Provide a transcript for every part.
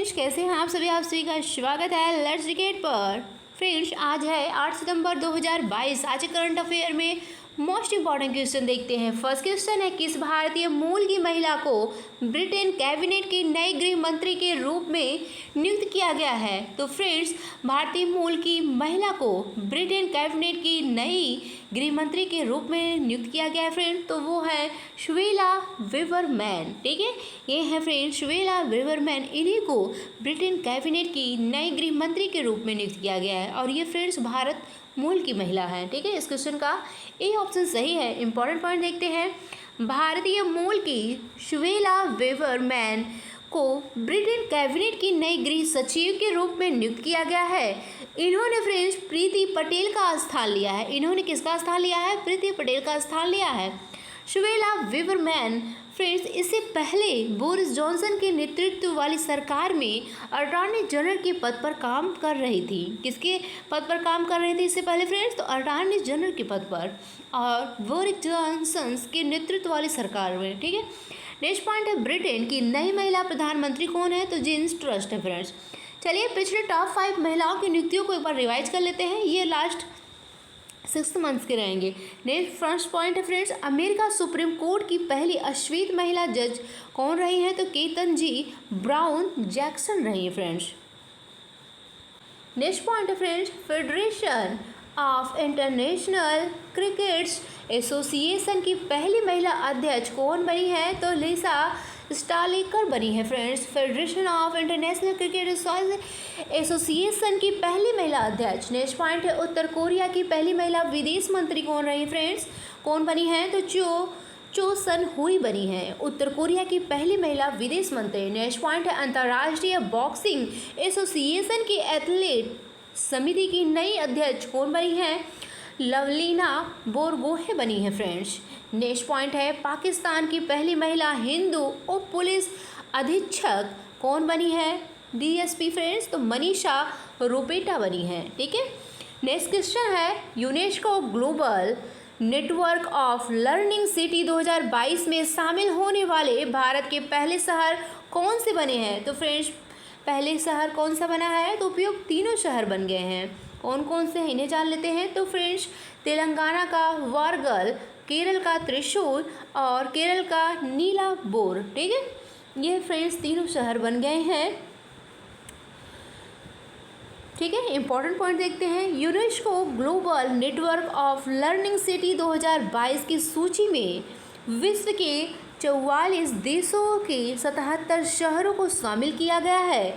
Friends, कैसे हैं आप सभी का स्वागत है लेट्स क्रिकेट पर। फ्रेंड्स, आज है 8 सितंबर 2022। आज के करंट अफेयर में मोस्ट इंपॉर्टेंट क्वेश्चन देखते हैं। फर्स्ट क्वेश्चन है, किस भारतीय मूल की महिला को ब्रिटेन कैबिनेट की नई गृह मंत्री के रूप में नियुक्त किया गया है? तो फ्रेंड्स, भारतीय मूल की महिला को ब्रिटेन कैबिनेट की नई गृह मंत्री के रूप में नियुक्त किया गया है फ्रेंड, तो वो है सुवेला विवरमैन। ठीक है, ये है फ्रेंड सुवेला विवरमैन। इन्हीं को ब्रिटेन कैबिनेट की नई गृह मंत्री के रूप में नियुक्त किया गया है और ये फ्रेंड्स भारत मूल की महिला है। ठीक है, इस क्वेश्चन का ए ऑप्शन सही है। इंपॉर्टेंट पॉइंट देखते हैं, भारतीय मूल की सुवेला विवरमैन को ब्रिटेन कैबिनेट की नई गृह सचिव के रूप में नियुक्त किया गया है। इन्होंने फ्रेंड्स प्रीति पटेल का स्थान लिया है। इन्होंने किसका स्थान लिया है? प्रीति पटेल का स्थान लिया है। सुवेला विवरमैन फ्रेंड्स इससे पहले बोरिस जॉनसन के नेतृत्व वाली सरकार में अटॉर्नी जनरल के पद पर काम कर रही थी। किसके पद पर काम कर रही थी इससे पहले फ्रेंड्स? तो अटॉर्नी जनरल के पद पर, और बोरिस जॉनसन के नेतृत्व वाली सरकार में। ठीक है, नेक्स्ट पॉइंट है, ब्रिटेन की नई महिला प्रधानमंत्री कौन है? तो जिन्स ट्रस्ट है फ्रेंड्स। चलिए पिछले टॉप 5 महिलाओं की नियुक्तियों को एक बार रिवाइज कर लेते हैं। ये लास्ट 6 मंथ्स के रहेंगे। नेक्स्ट फर्स्ट पॉइंट है फ्रेंड्स, अमेरिका सुप्रीम कोर्ट की पहली अश्वेत महिला जज कौन रही हैं? तो केतनजी ब्राउन जैक्सन रही है फ्रेंड्स। नेक्स्ट पॉइंट है friends, federation of international crickets association की पहली महिला अध्यक्ष कौन बनी है? तो लिसा स्टालेकर बनी है friends. Federation of international cricket association की पहली महिला अध्यक्ष। नेक्स्ट पॉइंट है, उत्तर कोरिया की पहली महिला विदेश मंत्री कौन रही फ्रेंड्स? कौन बनी है? तो चो सन हुई बनी है, उत्तर कोरिया की पहली महिला विदेश मंत्री। नेक्स्ट पॉइंट है, अंतर्राष्ट्रीय बॉक्सिंग एसोसिएशन की एथलीट समिति की नई अध्यक्ष कौन बनी है? लवलीना बोरगोहे बनी है फ्रेंड्स। नेक्स्ट पॉइंट है, पाकिस्तान की पहली महिला हिंदू उप पुलिस अधीक्षक कौन बनी है? डीएसपी फ्रेंड्स, तो मनीषा रुपेटा बनी है। ठीक है, नेक्स्ट क्वेश्चन है, UNESCO global network of learning city 2022 में शामिल होने वाले भारत के पहले शहर कौन से बने हैं? तो फ्रेंड्स पहले शहर कौन सा बना है? तो उपयुक्त तीनों शहर बन गए हैं। कौन कौन से हैं इन्हें जान लेते हैं। तो फ्रेंड्स तेलंगाना का वारंगल, केरल का त्रिशूर और केरल का नीलांबोर। ठीक है, ये फ्रेंड्स तीनों शहर बन गए हैं। ठीक है, इंपॉर्टेंट पॉइंट देखते हैं, UNESCO global network of learning city 2022 की सूची में विश्व के 44 देशों के 77 शहरों को शामिल किया गया है।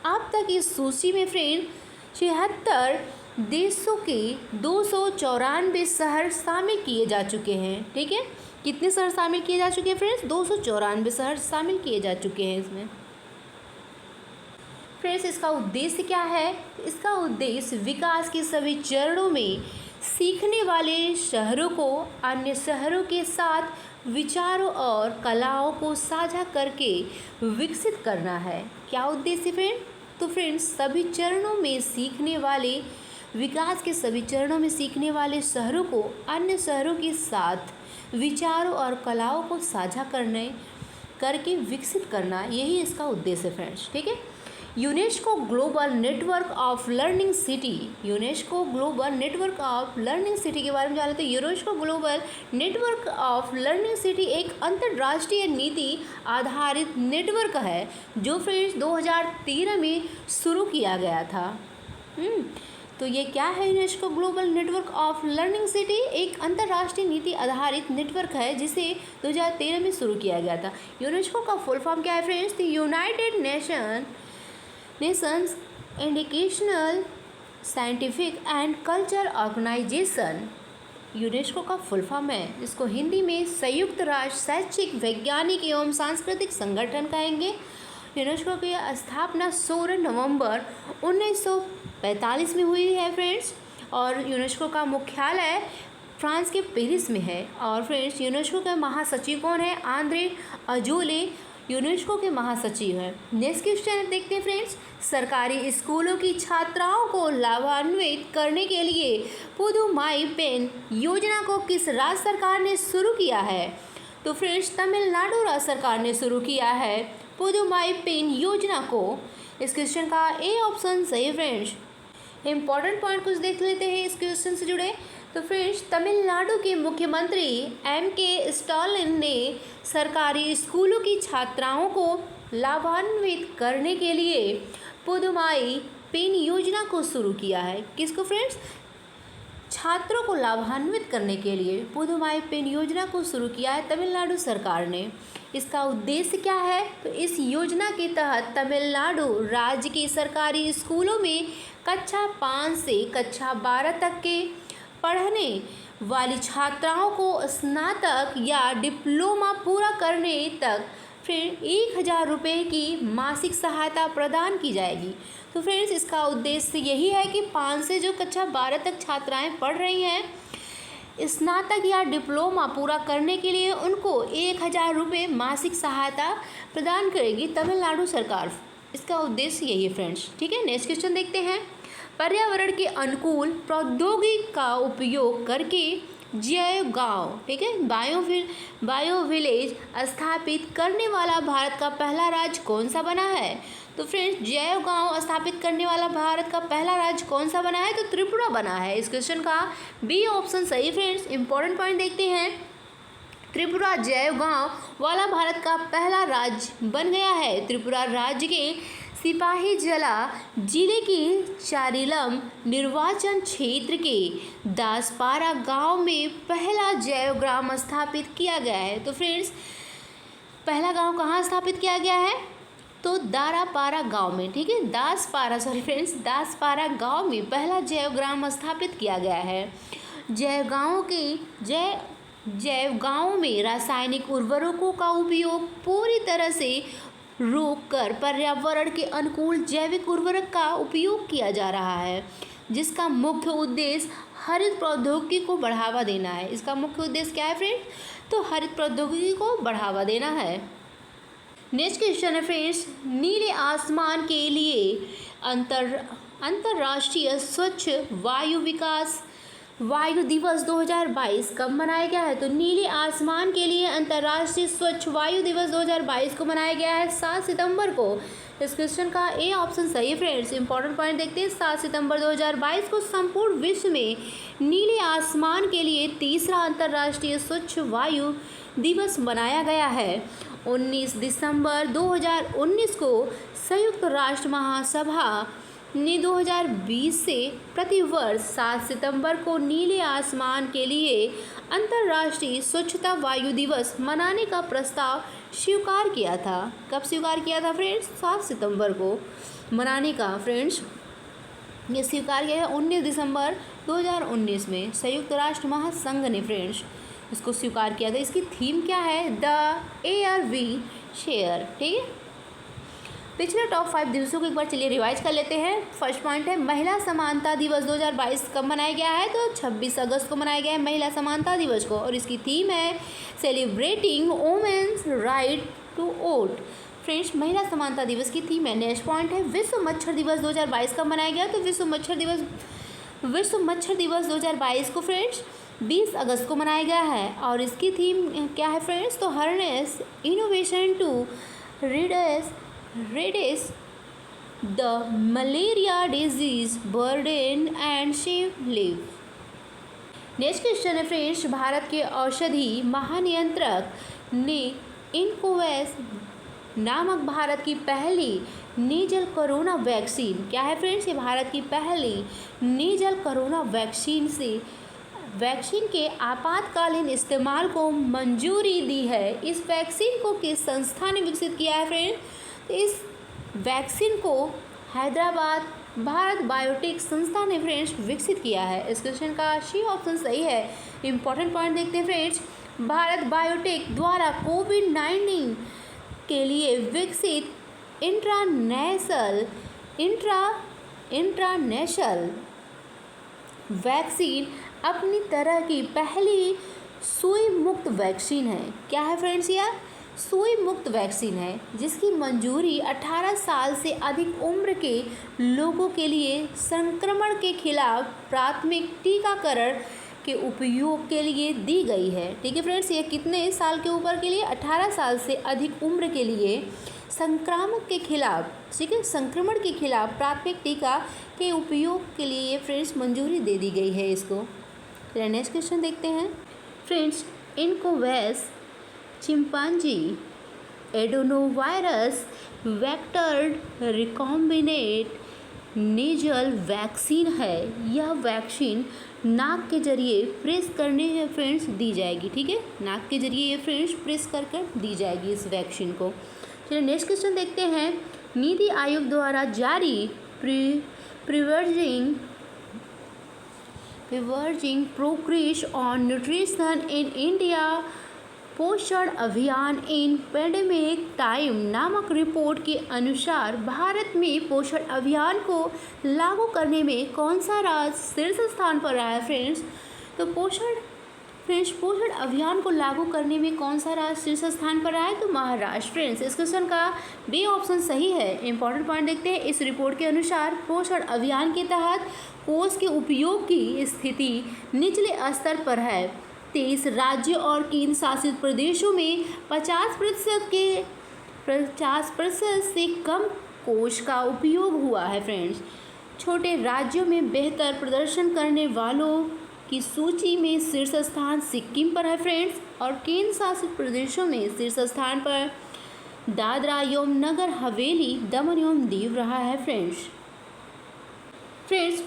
अब तक इस सूची में फ्रेंड 76 देशों के 294 शहर शामिल किए जा चुके हैं। ठीक है, कितने शहर शामिल किए जा चुके हैं फ्रेंड्स? 294 शहर शामिल किए जा चुके हैं इसमें। फ्रेंड्स इसका उद्देश्य क्या है? इसका उद्देश्य विकास के सभी चरणों में सीखने वाले शहरों को अन्य शहरों के साथ विचारों और कलाओं को साझा करके विकसित करना है। क्या उद्देश्य फ्रेंड? तो फ्रेंड्स सभी चरणों में सीखने वाले, विकास के सभी चरणों में सीखने वाले शहरों को अन्य शहरों के साथ विचारों और कलाओं को साझा करके विकसित करना, यही इसका उद्देश्य है फ्रेंड्स। ठीक है, UNESCO global network of learning city, UNESCO global network of learning city के बारे में जान लेते हैं। UNESCO global network of learning city एक अंतर्राष्ट्रीय नीति आधारित नेटवर्क है जो फ्रेंड्स 2013 में शुरू किया गया था। तो ये क्या है? UNESCO global network of learning city एक अंतर्राष्ट्रीय नीति आधारित नेटवर्क है जिसे 2013 में शुरू किया गया था। यूनेस्को का फुल फॉर्म क्या है friends? The United Nations Educational Scientific and Culture Organization UNESCO का फुल फॉर्म है, जिसको हिंदी में संयुक्त राष्ट्र शैक्षिक वैज्ञानिक एवं सांस्कृतिक संगठन कहेंगे। यूनेस्को की स्थापना 16 नवंबर 1945 में हुई है फ्रेंड्स, और यूनेस्को का मुख्यालय फ्रांस के पेरिस में है। और फ्रेंड्स यूनेस्को के महासचिव कौन है? आंद्रे अजोले यूनेस्को के महासचिव हैं। नेक्स्ट क्वेश्चन देखते हैं फ्रेंड्स, सरकारी स्कूलों की छात्राओं को लाभान्वित करने के लिए पुदुमाई पेन योजना को किस राज्य सरकार ने शुरू किया है? तो फ्रेंड्स तमिलनाडु राज्य सरकार ने शुरू किया है पुदुमाई पेन योजना को। इस क्वेश्चन का ए ऑप्शन सही है फ्रेंड्स। इंपॉर्टेंट पॉइंट कुछ देख लेते हैं इस क्वेश्चन से जुड़े। तो फ्रेंड्स, तमिलनाडु के मुख्यमंत्री M.K. स्टालिन ने सरकारी स्कूलों की छात्राओं को लाभान्वित करने के लिए पुदुमाई पेन योजना को शुरू किया है। किसको फ्रेंड्स? छात्रों को लाभान्वित करने के लिए पुदुमाई पेन योजना को शुरू किया है तमिलनाडु सरकार ने। इसका उद्देश्य क्या है? तो इस योजना के तहत तमिलनाडु राज्य के सरकारी स्कूलों में कक्षा 5 से कक्षा 12 तक के पढ़ने वाली छात्राओं को स्नातक या डिप्लोमा पूरा करने तक फिर 1,000 रुपये की मासिक सहायता प्रदान की जाएगी। तो फ्रेंड्स, इसका उद्देश्य यही है कि 5 से जो कक्षा 12 तक छात्राएं पढ़ रही हैं, स्नातक या डिप्लोमा पूरा करने के लिए उनको 1,000 रुपये मासिक सहायता प्रदान करेगी तमिलनाडु सरकार। इसका उद्देश्य यही है फ्रेंड्स। ठीक है, नेक्स्ट क्वेश्चन देखते हैं। पर्यावरण के अनुकूल प्रौद्योगिकी का उपयोग करके जैव गांव, ठीक है, बायो विलेज स्थापित करने वाला भारत का पहला राज्य कौन सा बना है? तो फ्रेंड्स, जैव गांव स्थापित करने वाला भारत का पहला राज्य कौन सा बना है? तो त्रिपुरा बना है। इस क्वेश्चन का बी ऑप्शन सही फ्रेंड्स। इंपॉर्टेंट पॉइंट देखते हैं। त्रिपुरा जैव गांव वाला भारत का पहला राज्य बन गया है। त्रिपुरा राज्य के सिपाहीजला जिले के चारिलम निर्वाचन क्षेत्र के दासपारा गांव में पहला जैव ग्राम स्थापित किया गया है। तो फ्रेंड्स, पहला गांव कहाँ स्थापित किया गया है? तो दारापारा गांव में, ठीक है, दासपारा गांव में पहला जैव ग्राम स्थापित किया गया है। जैव गांवों में रासायनिक उर्वरकों का उपयोग पूरी तरह से रोककर पर्यावरण के अनुकूल जैविक उर्वरक का उपयोग किया जा रहा है, जिसका मुख्य उद्देश्य हरित प्रौद्योगिकी को बढ़ावा देना है। इसका मुख्य उद्देश्य क्या है फ्रेंड्स? तो हरित प्रौद्योगिकी को बढ़ावा देना है। नेक्स्ट क्वेश्चन है फ्रेंड्स, नीले आसमान के लिए अंतर्राष्ट्रीय स्वच्छ वायु दिवस 2022 कब मनाया गया है? तो नीले आसमान के लिए अंतर्राष्ट्रीय स्वच्छ वायु दिवस 2022 को मनाया गया है 7 सितंबर को। इस क्वेश्चन का ए ऑप्शन सही है फ्रेंड्स। इंपॉर्टेंट पॉइंट देखते हैं। 7 सितंबर 2022 को संपूर्ण विश्व में नीले आसमान के लिए तीसरा अंतर्राष्ट्रीय स्वच्छ वायु दिवस मनाया गया है। 19 दिसंबर 2019 को संयुक्त राष्ट्र महासभा ने 2020 से प्रतिवर्ष 7 सितंबर को नीले आसमान के लिए अंतर्राष्ट्रीय स्वच्छता वायु दिवस मनाने का प्रस्ताव स्वीकार किया था। कब स्वीकार किया था फ्रेंड्स? 7 सितंबर को मनाने का फ्रेंड्स ये स्वीकार किया है 19 दिसंबर 2019 में संयुक्त राष्ट्र महासंघ ने फ्रेंड्स इसको स्वीकार किया था। इसकी थीम क्या है? The air we share. ठीक है, पिछले टॉप 5 दिवसों को एक बार चलिए रिवाइज कर लेते हैं। फर्स्ट पॉइंट है महिला समानता दिवस 2022 कब मनाया गया है? तो 26 अगस्त को मनाया गया है महिला समानता दिवस को, और इसकी थीम है celebrating women's right to vote. Friends, महिला समानता दिवस की थीम है। नेक्स्ट पॉइंट है विश्व मच्छर दिवस 2022 कब मनाया गया? तो विश्व मच्छर दिवस 2022 को फ्रेंड्स 20 अगस्त को मनाया गया है, और इसकी थीम क्या है फ्रेंड्स? तो harness innovation to reduce the malaria disease burden and save lives। Next question है फ्रेंड्स, भारत के औषधि महानियंत्रक ने इनकोवैस नामक भारत की पहली नेजल कोरोना वैक्सीन, क्या है फ्रेंड्स? ये भारत की पहली नेजल कोरोना वैक्सीन के आपातकालीन इस्तेमाल को मंजूरी दी है। इस वैक्सीन को किस संस्था ने विकसित किया है फ्रेंड्स? इस वैक्सीन को हैदराबाद भारत बायोटेक संस्था ने फ्रेंड्स विकसित किया है। इस क्वेश्चन का सी ऑप्शन सही है। इंपॉर्टेंट पॉइंट देखते हैं फ्रेंड्स, भारत बायोटेक द्वारा कोविड-19 के लिए विकसित इंट्रानेशनल वैक्सीन अपनी तरह की पहली सुई मुक्त वैक्सीन है। क्या है फ्रेंड्स? यह सुई मुक्त वैक्सीन है जिसकी मंजूरी 18 साल से अधिक उम्र के लोगों के लिए संक्रमण के खिलाफ प्राथमिक टीकाकरण के उपयोग के लिए दी गई है। ठीक है फ्रेंड्स, ये कितने साल के ऊपर के लिए? 18 साल से अधिक उम्र के लिए संक्रामक के खिलाफ, ठीक है, संक्रमण के खिलाफ प्राथमिक टीका के उपयोग के लिए फ्रेंड्स मंजूरी दे दी गई है इसको। चलिए नेक्स्ट क्वेश्चन देखते हैं friends. INCOVACC chimpanzee adenovirus vector recombinant nasal vaccine है। यह वैक्सीन नाक के जरिए प्रेस करने है फ्रेंड्स दी जाएगी। ठीक है, नाक के जरिए ये फ्रेंड्स प्रेस कर दी जाएगी इस वैक्सीन को। चलिए नेक्स्ट क्वेश्चन देखते हैं। नीति आयोग द्वारा जारी preserving progress on nutrition in India Poshan Abhiyaan in pandemic time नामक रिपोर्ट के अनुसार भारत में पोषण अभियान को लागू करने में कौन सा राज्य शीर्ष स्थान पर रहा है फ्रेंड्स? तो पोषण अभियान को लागू करने में कौन सा राज्य शीर्ष स्थान पर रहा है? तो महाराष्ट्र। फ्रेंड्स, इस क्वेश्चन का बी ऑप्शन सही है। इंपॉर्टेंट पॉइंट देखते हैं। इस रिपोर्ट के अनुसार पोषण अभियान के तहत पोष के उपयोग की स्थिति निचले स्तर पर है। 23 राज्यों और केंद्र शासित प्रदेशों में 50% से कम कोष का उपयोग हुआ है फ्रेंड्स। छोटे राज्यों में बेहतर प्रदर्शन करने वालों की सूची में शीर्ष स्थान सिक्किम पर है फ्रेंड्स, और केंद्र शासित प्रदेशों में शीर्ष स्थान पर दादरा एवं नगर हवेली, दमन एवं दीव रहा है फ्रेंड्स।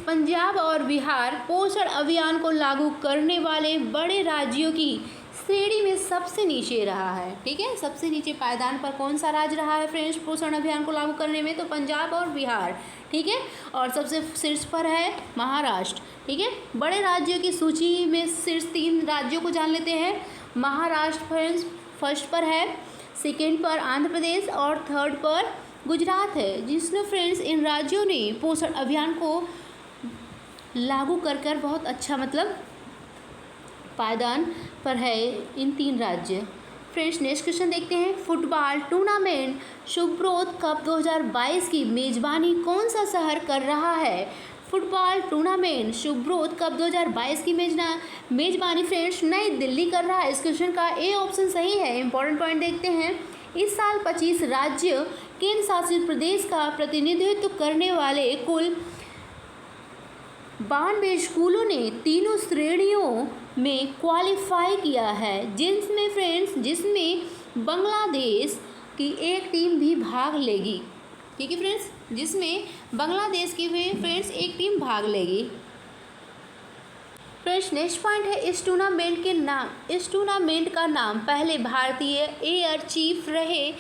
पंजाब और बिहार पोषण अभियान को लागू करने वाले बड़े राज्यों की श्रेणी में सबसे नीचे रहा है। ठीक है, सबसे नीचे पायदान पर कौन सा राज्य रहा है फ्रेंड्स पोषण अभियान को लागू करने में? तो पंजाब और बिहार। ठीक है, और सबसे शीर्ष पर है महाराष्ट्र। ठीक है, बड़े राज्यों की सूची में शीर्ष 3 राज्यों को जान लेते हैं। महाराष्ट्र फ्रेंड्स फर्स्ट पर है, सेकेंड पर आंध्र प्रदेश और थर्ड पर गुजरात है, जिसने फ्रेंड्स इन राज्यों ने पोषण अभियान को लागू कर बहुत अच्छा मतलब पायदान पर है इन 3 राज्य। फ्रेंड्स नेक्स्ट क्वेश्चन देखते हैं। फुटबॉल टूर्नामेंट सुब्रोत कप 2022 की मेजबानी कौन सा शहर कर रहा है? फुटबॉल टूर्नामेंट सुब्रोत कप 2022 की मेजबानी फ्रेंड्स नई दिल्ली कर रहा है। इस क्वेश्चन का ए ऑप्शन सही है। इंपॉर्टेंट पॉइंट देखते हैं। इस साल 25 राज्य केंद्र शासित प्रदेश का प्रतिनिधित्व करने वाले कुल 92 स्कूलों ने तीनों श्रेणियों में क्वालिफाई किया है, जिसमें बांग्लादेश की एक टीम भी भाग लेगी। ठीक है फ्रेंड्स, जिसमें बांग्लादेश की भी फ्रेंड्स एक टीम भाग लेगी। फ्रेंड्स नेक्स्ट पॉइंट है। इस टूर्नामेंट का नाम पहले भारतीय एयर चीफ रहे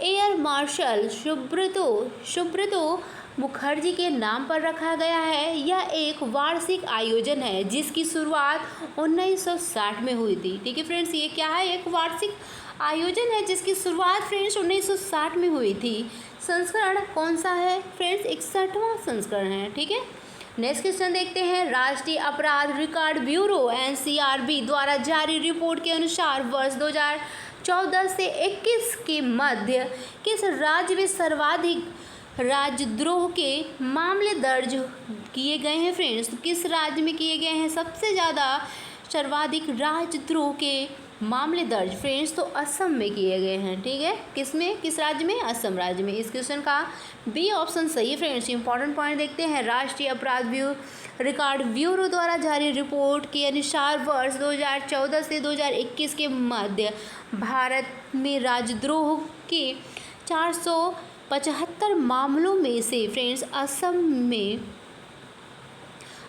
एयर मार्शल सुब्रतो मुखर्जी के नाम पर रखा गया है। यह एक वार्षिक आयोजन है जिसकी शुरुआत 1960 में हुई थी। ठीक है फ्रेंड्स, ये क्या है? एक वार्षिक आयोजन है जिसकी शुरुआत फ्रेंड्स 1960 में हुई थी। संस्करण कौन सा है फ्रेंड्स? 61वां संस्करण है। ठीक है, नेक्स्ट क्वेश्चन देखते हैं। राष्ट्रीय अपराध रिकॉर्ड ब्यूरो NCRB द्वारा जारी रिपोर्ट के अनुसार वर्ष 2014 से 21 के मध्य किस राज्य में सर्वाधिक राजद्रोह के मामले दर्ज किए गए हैं फ्रेंड्स? तो किस राज्य में किए गए हैं सबसे ज़्यादा सर्वाधिक राजद्रोह के मामले दर्ज? फ्रेंड्स तो असम में किए गए हैं। ठीक है, किस राज्य में? असम राज्य में। इस क्वेश्चन का बी ऑप्शन सही है फ्रेंड्स। इंपॉर्टेंट पॉइंट देखते हैं। राष्ट्रीय अपराध रिकॉर्ड ब्यूरो द्वारा जारी रिपोर्ट के अनुसार वर्ष 2014 से 2021 के मध्य भारत में राजद्रोह के 475 मामलों में से फ्रेंड्स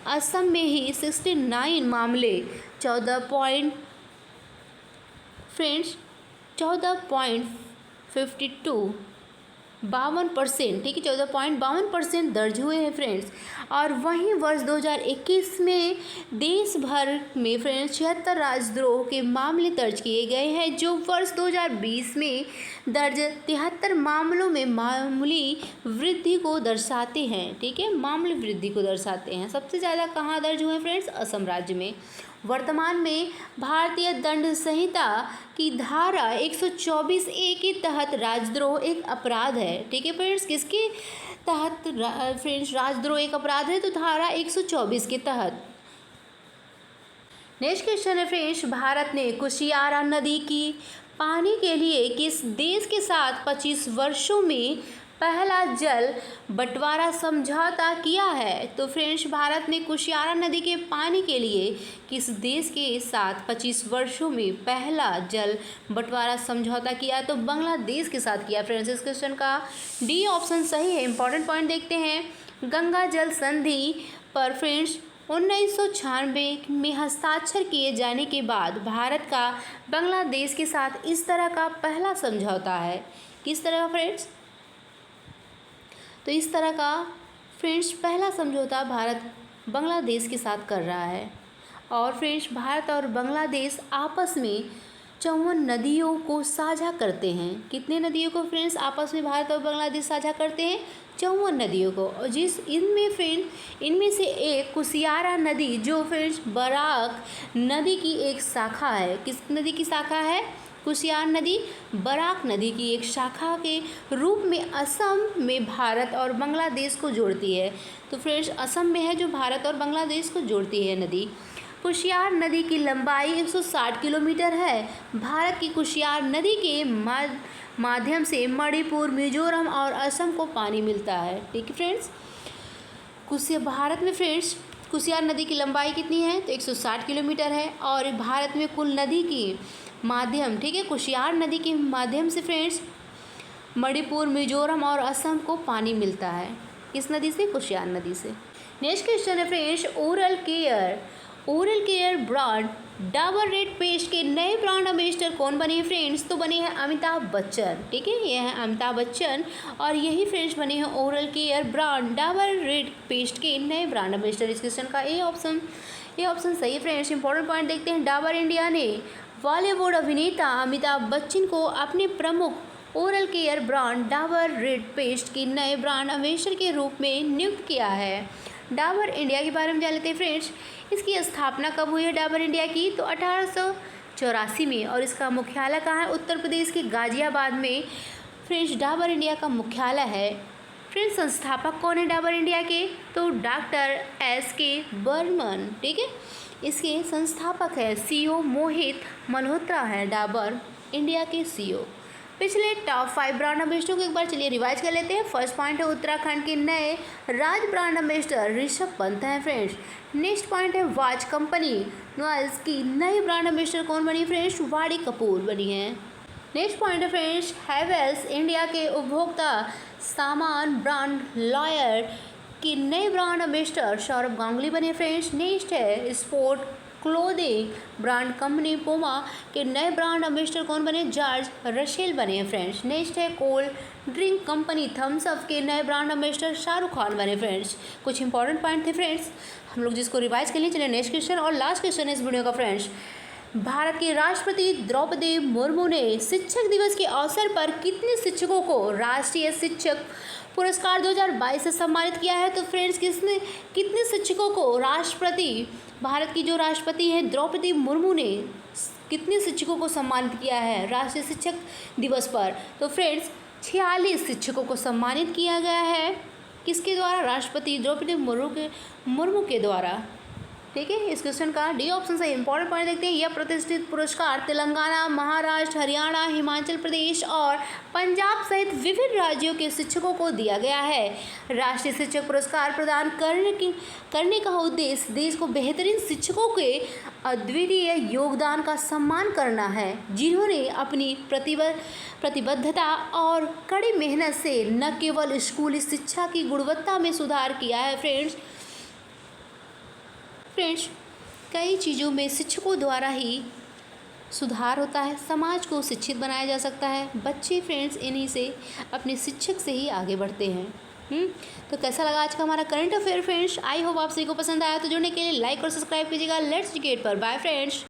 असम में ही 69 मामले 52% ठीक है 14.52% दर्ज हुए हैं फ्रेंड्स। और वहीं वर्ष 2021 में देश भर में फ्रेंड्स 76 राजद्रोह के मामले दर्ज किए गए हैं, जो वर्ष 2020 में दर्ज 73 मामलों में मामूली वृद्धि को दर्शाते हैं। ठीक है, मामूली वृद्धि को दर्शाते हैं। सबसे ज़्यादा कहाँ दर्ज हुए फ्रेंड्स? असम राज्य में। वर्तमान में भारतीय दंड संहिता की धारा 124A के तहत राजद्रोह एक अपराध है। ठीक है फ्रेंड्स, किसके तहत फ्रेंड्स राजद्रोह एक अपराध है? तो धारा 124 के तहत। नेक्स्ट क्वेश्चन है फ्रेंड्स, भारत ने कुशियारा नदी की पानी के लिए किस देश के साथ 25 वर्षों में पहला जल बंटवारा समझौता किया है? तो फ्रेंड्स, भारत ने कुशियारा नदी के पानी के लिए किस देश के साथ 25 वर्षों में पहला जल बंटवारा समझौता किया? तो बांग्लादेश के साथ किया। फ्रेंड्स, इस क्वेश्चन का डी ऑप्शन सही है। इंपॉर्टेंट पॉइंट देखते हैं, गंगा जल संधि पर फ्रेंड्स 1996 में हस्ताक्षर किए जाने के बाद भारत का बांग्लादेश के साथ इस तरह का पहला समझौता है। किस तरह का फ्रेंड्स? तो इस तरह का फ्रेंड्स पहला समझौता भारत बांग्लादेश के साथ कर रहा है। और फ्रेंड्स, भारत और बांग्लादेश आपस में 54 नदियों को साझा करते हैं। कितने नदियों को फ्रेंड्स आपस में भारत और बांग्लादेश साझा करते हैं? 54 नदियों को। और इनमें से एक कुशियारा नदी, जो फ्रेंड्स बराक नदी की एक शाखा है। किस नदी की शाखा है? कुशियारा नदी बराक नदी की एक शाखा के रूप में असम में भारत और बांग्लादेश को जोड़ती है। तो फ्रेंड्स, असम में है जो भारत और बांग्लादेश को जोड़ती है नदी। कुशियार नदी की लंबाई 160 किलोमीटर है। भारत की कुशियार नदी के माध्यम से मणिपुर, मिजोरम और असम को पानी मिलता है। ठीक है फ्रेंड्स, भारत में फ्रेंड्स कुशियार नदी की लंबाई कितनी है? तो 160 किलोमीटर है। और भारत में कुल नदी की माध्यम, ठीक है, कुशियार नदी के माध्यम से फ्रेंड्स मणिपुर, मिजोरम और असम को पानी मिलता है। किस नदी से? कुशियार नदी से। नेक्स्ट क्वेश्चन है friends, oral care brand Dabur red paste के नए ब्रांड एम्बेसडर कौन बने हैं फ्रेंड्स? तो बने हैं अमिताभ बच्चन। ठीक है, ये हैं अमिताभ बच्चन और यही फ्रेंड्स बने हैं oral care brand Dabur red paste के नए ब्रांड एम्बेसडर। इस क्वेश्चन का ए ऑप्शन सही है फ्रेंड्स। इंपॉर्टेंट पॉइंट देखते हैं, डाबर इंडिया ने बॉलीवुड अभिनेता अमिताभ बच्चन को अपने प्रमुख oral care brand Dabur red paste के नए ब्रांड एम्बेसडर के रूप में नियुक्त किया है। डाबर इंडिया के बारे में जान लेते हैं फ्रेंड्स। इसकी स्थापना कब हुई है डाबर इंडिया की? तो 1884 में। और इसका मुख्यालय कहाँ है? उत्तर प्रदेश के गाजियाबाद में फ्रेंड्स डाबर इंडिया का मुख्यालय है। फ्रेंड्स, संस्थापक कौन है डाबर इंडिया के? तो डॉक्टर SK बर्मन। ठीक है, इसके संस्थापक है CEO मोहित मल्होत्रा है डाबर इंडिया के CEO। पिछले टॉप 5 ब्रांड एम्बेसडर को एक बार चलिए रिवाइज कर लेते हैं। फर्स्ट पॉइंट है उत्तराखंड के नए राज ब्रांड एम्बेसडर ऋषभ पंत हैं फ्रेंड्स। नेक्स्ट पॉइंट है वॉच कंपनी नॉइस की नई ब्रांड एम्बेसडर कौन बनी फ्रेंड्स? वाणी कपूर बनी है। नेक्स्ट पॉइंट है फ्रेंड्स, हैवेल्स इंडिया के उपभोक्ता सामान ब्रांड लॉयर की नए ब्रांड एम्बेसडर सौरभ गांगुली बने फ्रेंड्स। नेक्स्ट है sport clothing brand company Puma के नए ब्रांड एम्बेसडर कौन बने? जॉर्ज रसेल बने हैं फ्रेंड्स। नेक्स्ट है cold drink company Thums Up के नए ब्रांड एम्बेसडर शाहरुख खान बने फ्रेंड्स। कुछ इंपॉर्टेंट पॉइंट थे फ्रेंड्स, हम लोग जिसको रिवाइज कर लिए। चलिए नेक्स्ट क्वेश्चन और लास्ट क्वेश्चन है इस वीडियो का फ्रेंड्स। भारत के राष्ट्रपति द्रौपदी मुर्मू ने शिक्षक दिवस के अवसर पर कितने शिक्षकों को राष्ट्रीय शिक्षक पुरस्कार 2022 से सम्मानित किया है? तो फ्रेंड्स, कितने शिक्षकों को भारत की जो राष्ट्रपति हैं द्रौपदी मुर्मू ने कितने शिक्षकों को सम्मानित किया है राष्ट्रीय शिक्षक दिवस पर? तो फ्रेंड्स, 46 शिक्षकों को सम्मानित किया गया है। किसके द्वारा? राष्ट्रपति द्रौपदी मुर्मू के द्वारा। ठीक है, इस क्वेश्चन का डी ऑप्शन से इंपॉर्टेंट पॉइंट देखते हैं। यह प्रतिष्ठित पुरस्कार तेलंगाना, महाराष्ट्र, हरियाणा, हिमाचल प्रदेश और पंजाब सहित विभिन्न राज्यों के शिक्षकों को दिया गया है। राष्ट्रीय शिक्षक पुरस्कार प्रदान करने का उद्देश्य देश को बेहतरीन शिक्षकों के अद्वितीय योगदान का सम्मान करना है, जिन्होंने अपनी प्रतिबद्धता और कड़ी मेहनत से न केवल स्कूली शिक्षा की गुणवत्ता में सुधार किया है। फ्रेंड्स, कई चीज़ों में शिक्षकों द्वारा ही सुधार होता है, समाज को शिक्षित बनाया जा सकता है। बच्चे फ्रेंड्स इन्हीं से, अपने शिक्षक से ही आगे बढ़ते हैं। तो कैसा लगा आज का हमारा current affair friends? I hope आप सभी को पसंद आया। तो जुड़ने के लिए लाइक और सब्सक्राइब कीजिएगा लेट्स एजुकेट पर। Bye friends.